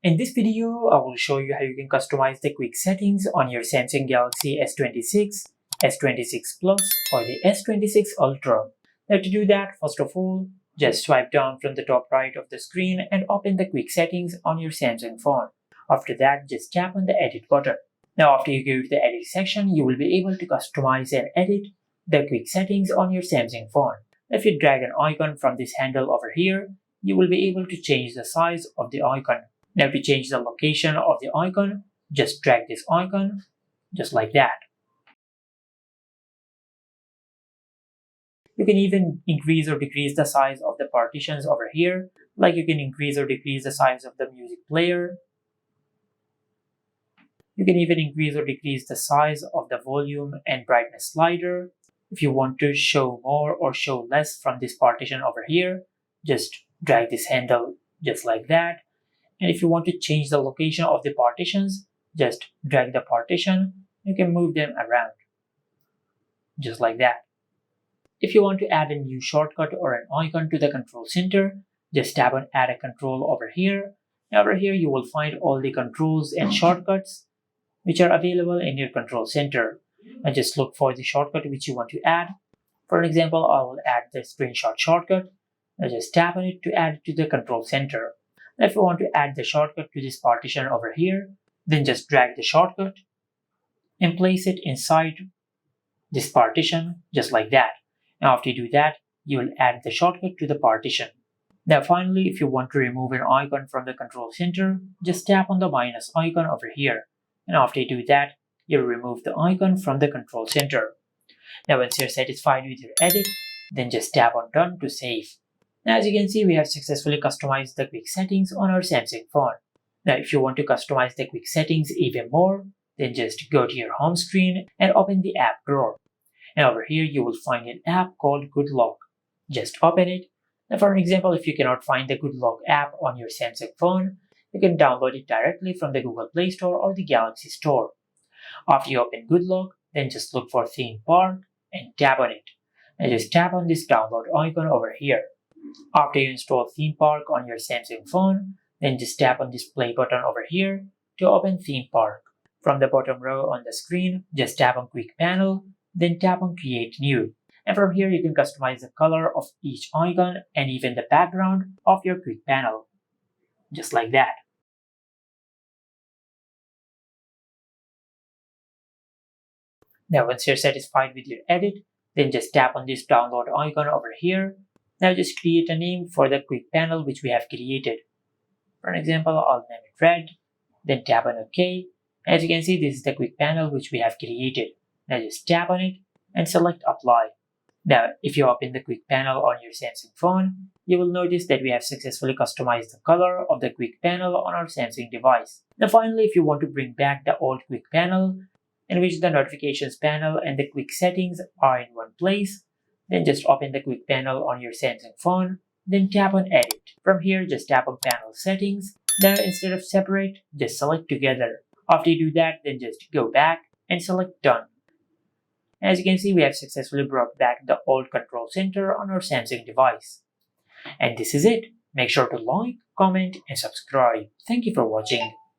In this video, I will show you how you can customize the quick settings on your Samsung Galaxy S26, S26 Plus or the S26 Ultra. Now to do that, first of all, just swipe down from the top right of the screen and open the quick settings on your Samsung phone. After that, just tap on the edit button. Now after you go to the edit section, you will be able to customize and edit the quick settings on your Samsung phone. If you drag an icon from this handle over here, you will be able to change the size of the icon. Now to change the location of the icon, just drag this icon, just like that. You can even increase or decrease the size of the partitions over here, like you can increase or decrease the size of the music player. You can even increase or decrease the size of the volume and brightness slider. If you want to show more or show less from this partition over here, just drag this handle just like that. And if you want to change the location of the partitions, just drag the partition. You can move them around, just like that. If you want to add a new shortcut or an icon to the control center, just tap on Add a Control over here. And over here, you will find all the controls and shortcuts which are available in your control center. And just look for the shortcut which you want to add. For example, I will add the screenshot shortcut. Now just tap on it to add it to the control center. If you want to add the shortcut to this partition over here, then just drag the shortcut and place it inside this partition just like that. Now after you do that, you will add the shortcut to the partition. Now finally, if you want to remove an icon from the control center, just tap on the minus icon over here. And after you do that, you'll remove the icon from the control center. Now once you're satisfied with your edit, then just tap on Done to save. Now as you can see, we have successfully customized the quick settings on our Samsung phone. Now if you want to customize the quick settings even more, then just go to your home screen and open the app drawer. And over here you will find an app called Good Lock. Just open it. Now for example, if you cannot find the Good Lock app on your Samsung phone, you can download it directly from the Google Play Store or the Galaxy Store. After you open Good Lock, then just look for Theme Park and tap on it. And just tap on this download icon over here. After you install Theme Park on your Samsung phone, then just tap on this play button over here to open Theme Park. From the bottom row on the screen, just tap on Quick Panel, then tap on Create New. And from here, you can customize the color of each icon and even the background of your Quick Panel. Just like that. Now once you're satisfied with your edit, then just tap on this download icon over here. Now just create a name for the quick panel which we have created. For example, I'll name it Red, then tap on OK. As you can see, this is the quick panel which we have created. Now just tap on it and select Apply. Now if you open the quick panel on your Samsung phone, you will notice that we have successfully customized the color of the quick panel on our Samsung device. Now finally, if you want to bring back the old quick panel, in which the notifications panel and the quick settings are in one place, then just open the quick panel on your Samsung phone, then tap on Edit. From here, just tap on Panel Settings. Now instead of Separate, just select Together. After you do that, then just go back and select Done. As you can see, we have successfully brought back the old control center on our Samsung device. And this is it. Make sure to like, comment, and subscribe. Thank you for watching.